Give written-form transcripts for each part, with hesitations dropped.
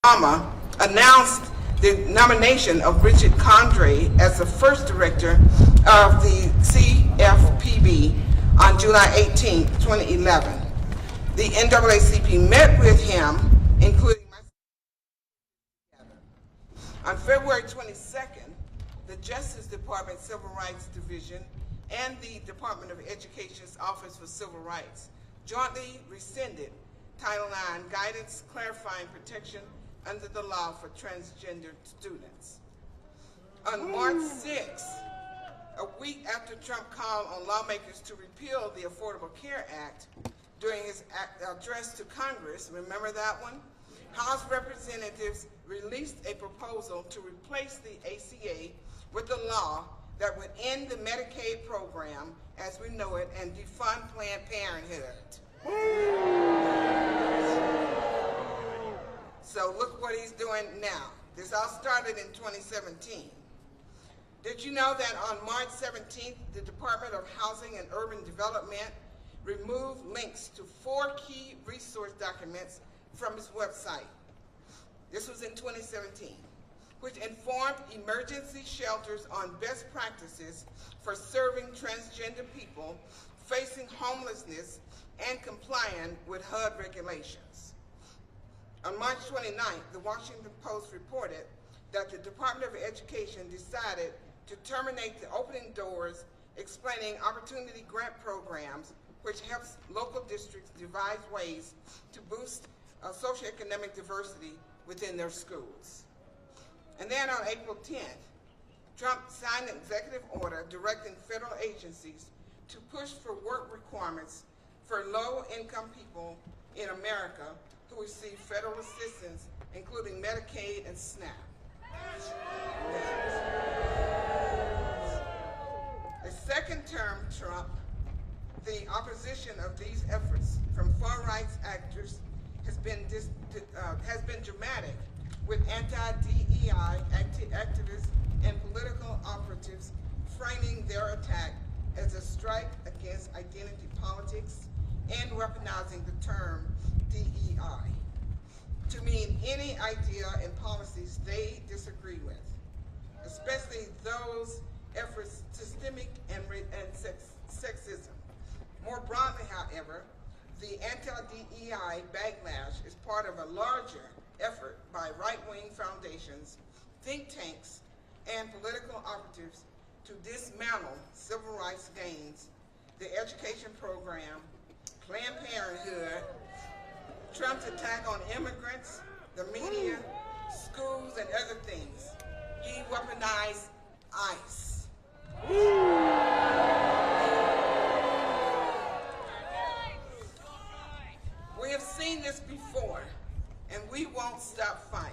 Obama announced the nomination of Richard Condrey as the first director of the CFPB on July 18, 2011. The NAACP met with him, including myself. On February 22nd, the Justice Department Civil Rights Division and the Department of Education's Office for Civil Rights jointly rescinded Title IX guidance clarifying protection under the law for transgender students. On March 6, a week after Trump called on lawmakers to repeal the Affordable Care Act, during his address to Congress, remember that one? House representatives released a proposal to replace the ACA with a law that would end the Medicaid program as we know it and defund Planned Parenthood. So look what he's doing now. This all started in 2017. Did you know that on March 17th, the Department of Housing and Urban Development removed links to 4 key resource documents from its website? This was in 2017, which informed emergency shelters on best practices for serving transgender people facing homelessness and complying with HUD regulations. On March 29th, the Washington Post reported that the Department of Education decided to terminate the opening doors explaining opportunity grant programs, which helps local districts devise ways to boost socioeconomic diversity within their schools. And then on April 10th, Trump signed an executive order directing federal agencies to push for work requirements for low-income people in America who receive federal assistance, including Medicaid and SNAP. The second term Trump, the opposition of these efforts from far rights actors has been dramatic, with anti-DEI activists and political operatives framing their attack as a strike against identity politics and weaponizing the term DEI to mean any idea and policies they disagree with, especially those efforts systemic and sexism. More broadly, however, the anti-DEI backlash is part of a larger effort by right-wing foundations, think tanks, and political operatives to dismantle civil rights gains, the education program, Planned Parenthood, Trump's attack on immigrants, the media, schools, and other things. He weaponized ICE. We have seen this before, and we won't stop fighting.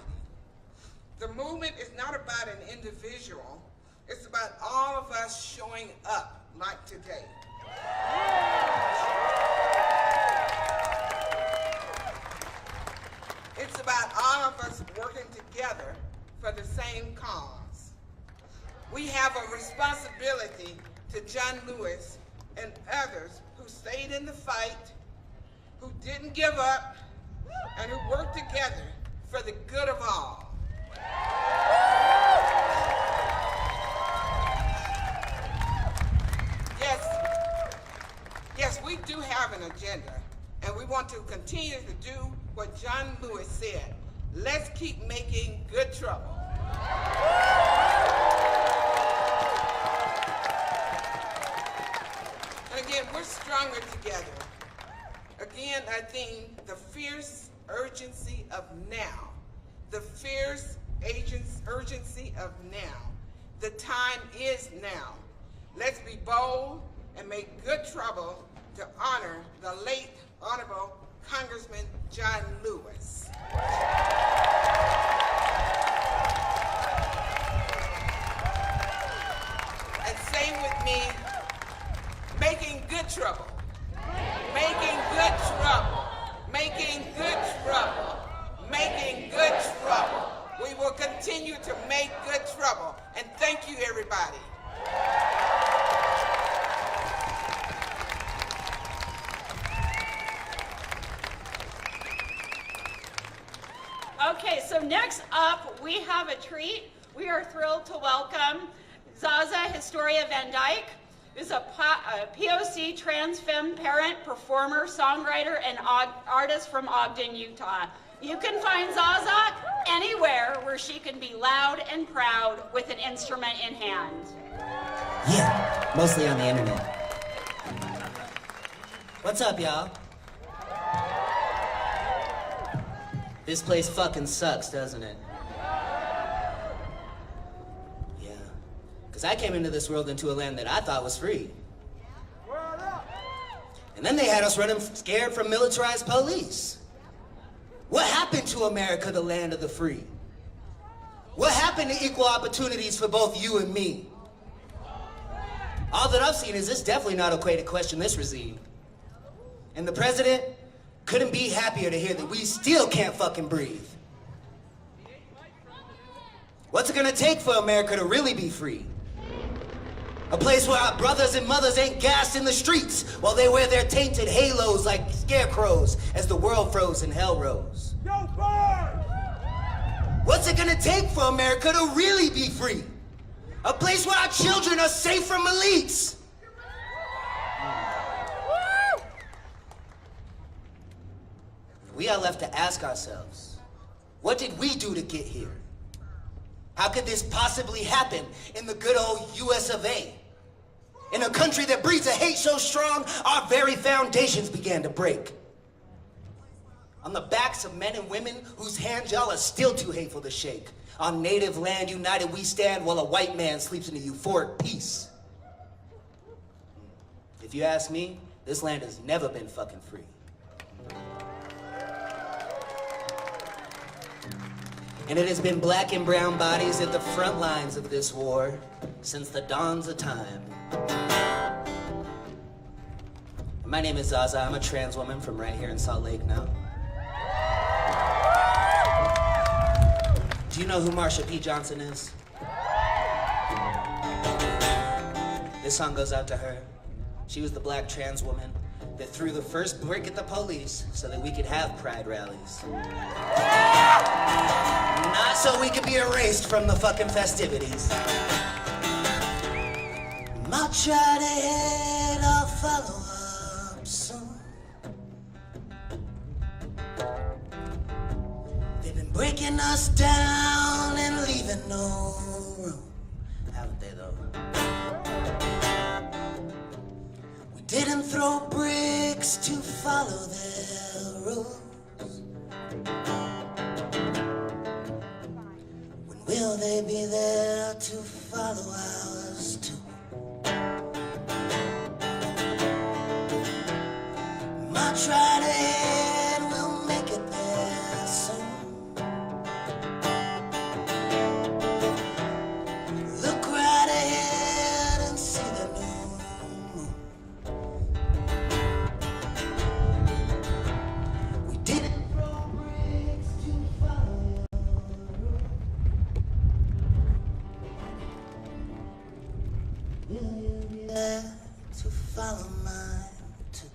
The movement is not about an individual, it's about all of us showing up like today. It's about all of us working together for the same cause. We have a responsibility to John Lewis and others who stayed in the fight, who didn't give up, and who worked together for the good of all. Yes, we do have an agenda, and we want to continue to do what John Lewis said. Let's keep making good trouble. And again, we're stronger together. Again, I think the fierce urgency of now, the fierce urgency of now, the time is now. Let's be bold and make good trouble to honor the late Honorable Congressman John Lewis. And say with me, making good trouble. Making good trouble. Making good trouble. Making good trouble. We will continue to make good trouble. And thank you, everybody. Okay, so next up, we have a treat. We are thrilled to welcome Zaza Historia Van Dyke, who's a POC trans femme parent, performer, songwriter, and artist from Ogden, Utah. You can find Zaza anywhere where she can be loud and proud with an instrument in hand. Yeah, mostly on the internet. What's up, y'all? This place fucking sucks, doesn't it? Yeah. Because I came into this world into a land that I thought was free. And then they had us running scared from militarized police. What happened to America, the land of the free? What happened to equal opportunities for both you and me? All that I've seen is it's definitely not okay to question this regime. And the president couldn't be happier to hear that we still can't fucking breathe. What's it gonna take for America to really be free? A place where our brothers and mothers ain't gassed in the streets while they wear their tainted halos like scarecrows as the world froze and hell rose. Yo, what's it gonna take for America to really be free? A place where our children are safe from elites. We are left to ask ourselves, what did we do to get here? How could this possibly happen in the good old US of A? In a country that breeds a hate so strong, our very foundations began to break. On the backs of men and women whose hands y'all are still too hateful to shake. On native land united we stand while a white man sleeps in a euphoric peace. If you ask me, this land has never been fucking free. And it has been black and brown bodies at the front lines of this war since the dawns of time. My name is Zaza. I'm a trans woman from right here in Salt Lake now. Do you know who Marsha P. Johnson is? This song goes out to her. She was the black trans woman that threw the first brick at the police so that we could have pride rallies. Not so we could be erased from the fucking festivities. I'll try to hit, I'll follow up soon. They've been breaking us down and leaving no room, haven't they though? We didn't throw bricks to follow their rules. When will they be there to follow ours too? I'll try to head, we'll make it there soon. Look right ahead and see the new moon. We didn't throw bricks to follow your road. Will you be there to follow mine too?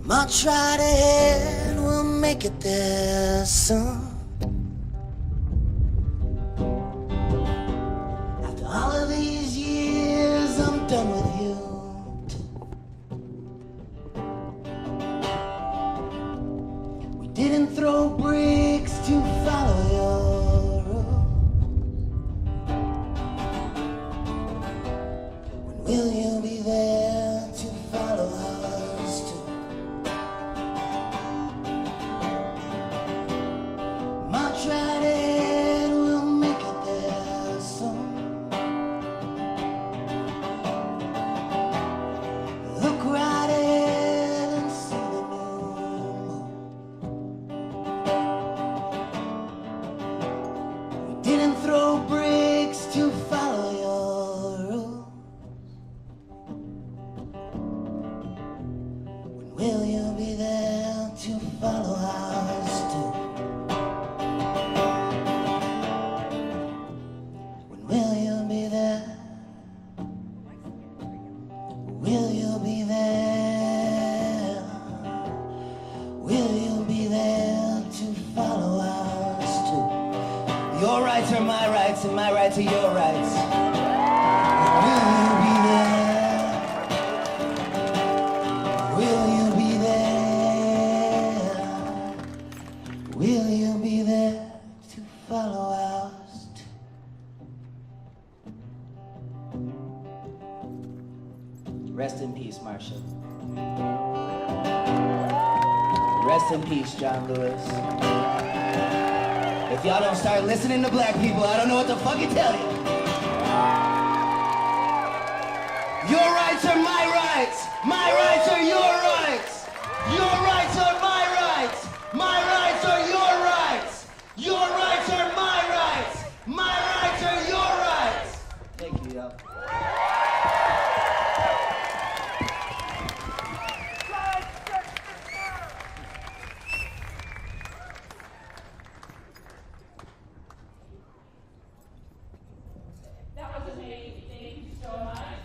I'll try to head, we'll make it there soon. After all of these years, I'm done with you too. We didn't throw bricks to follow your road. When will you be there to follow ours too? Try to head, we'll make it there soon. rights are my rights and my rights are your rights. Will you be there? Will you be there? Will you be there to follow ours too? Rest in peace, Marshall. Rest in peace, John Lewis. If y'all don't start listening to black people, I don't know what to fucking tell you. Your rights are my rights. My rights are your rights. Your rights are my rights. My rights are your rights. Your rights are my rights. My rights are your rights. Thank you, y'all. That was amazing. Thank you so much.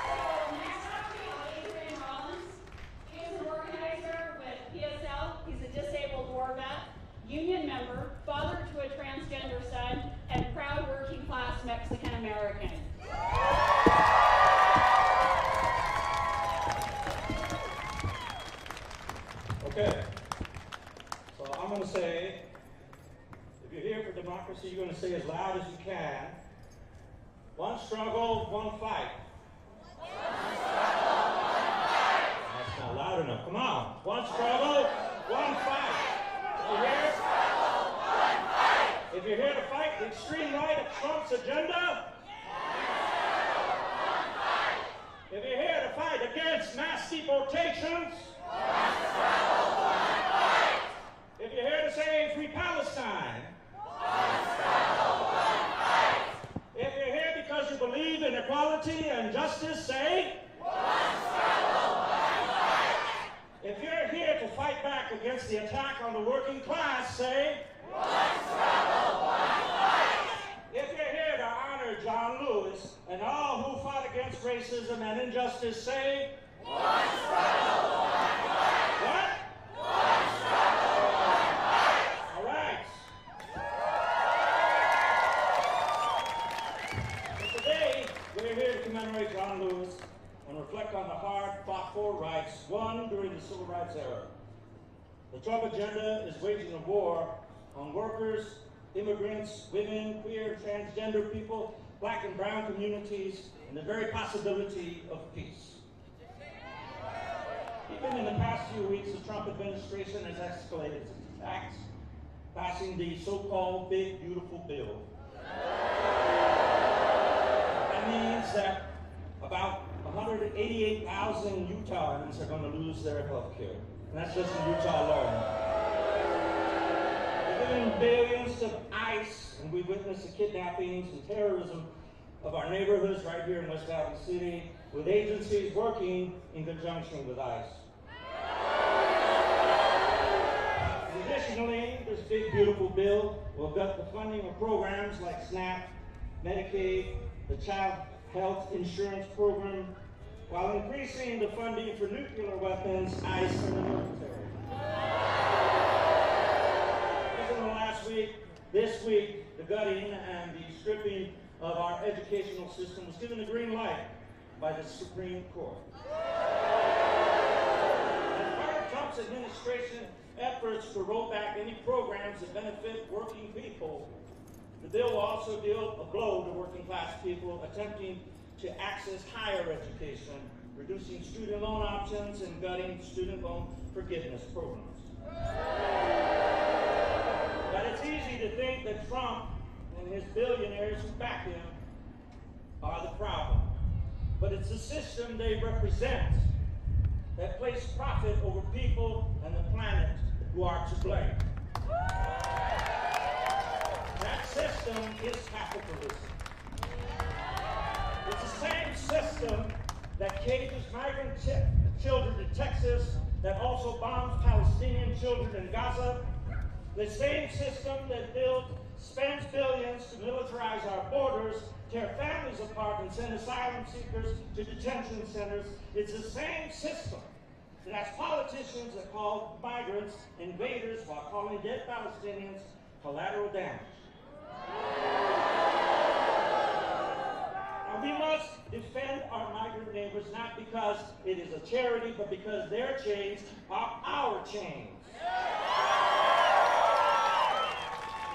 So next up we have Adrian Rollins. He is an organizer with PSL. He's a disabled war vet, union member, father to a transgender son, and proud working class Mexican American. Okay, so I'm going to say, if you're here for democracy, you're going to say as loud as you can, one struggle, one fight. One struggle, one fight. That's not loud enough. Come on. One struggle, one fight. You hear? Struggle, one fight. If you're here to fight the extreme right of Trump's agenda, one fight. If you're here to fight against mass deportations, if you're here to say free Palestine, if you're here because you believe in equality and justice, say, if you're here to fight back against the attack on the working class, say, if you're here to honor John Lewis and all who fought against racism and injustice, say, what? All right. So today, we're here to commemorate John Lewis and reflect on the hard-fought-for rights won during the Civil Rights era. The Trump agenda is waging a war on workers, immigrants, women, queer, transgender people, black and brown communities, and the very possibility of peace. Even in the past few weeks, the Trump administration has escalated its attacks, passing the so-called Big Beautiful Bill. That means that about 188,000 Utahns are going to lose their health care. And that's just in Utah alone. We're giving billions to ICE, and we witnessed the kidnappings and terrorism of our neighborhoods right here in West Valley City, with agencies working in conjunction with ICE. Additionally, this big, beautiful bill will gut the funding of programs like SNAP, Medicaid, the Child Health Insurance Program, while increasing the funding for nuclear weapons, ICE, and the military. Just in the last week, this week, the gutting and the stripping of our educational system was given the green light by the Supreme Court. As part of Trump's administration efforts to roll back any programs that benefit working people, the bill will also deal a blow to working class people attempting to access higher education, reducing student loan options and gutting student loan forgiveness programs. But it's easy to think that Trump and his billionaires who back him are the problem. But it's the system they represent that place profit over people and the planet who are to blame. That system is capitalism. It's the same system that cages migrant children to Texas, that also bombs Palestinian children in Gaza. The same system that spends billions to militarize our borders, tear families apart, and send asylum seekers to detention centers. It's the same system that has politicians that call migrants invaders while calling dead Palestinians collateral damage. Now we must defend our migrant neighbors not because it is a charity, but because their chains are our chains.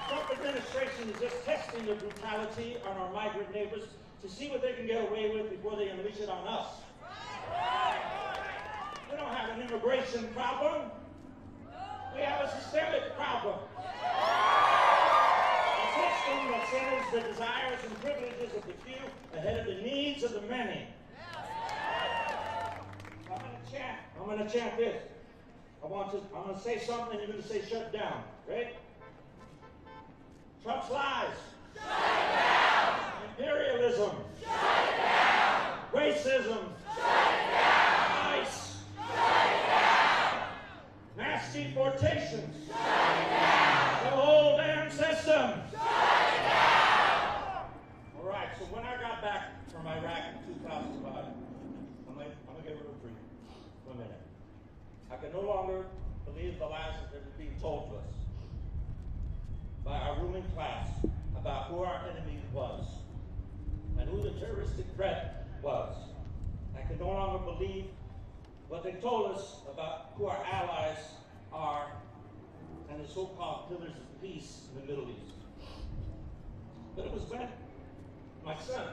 The Trump administration is just testing their brutality on our migrant neighbors to see what they can get away with before they unleash it on us. We don't have an immigration problem. We have a systemic problem. A system that centers the desires and privileges of the few ahead of the needs of the many. I'm gonna chant this. I'm gonna say something and you're gonna say shut down. Right? Trump's lies. Shut down. Imperialism. Shut down. Racism. Shut down. ICE. Shut down. Mass deportations. Shut down. The whole damn system. Shut down. All right, so when I got back from Iraq in 2005, I'm gonna get real brief for a minute. I can no longer believe the lies that are being told to us by our ruling class about who our enemy was and who the terroristic threat was. I can no longer believe what they told us about who our allies are and the so-called pillars of peace in the Middle East. But it was when my son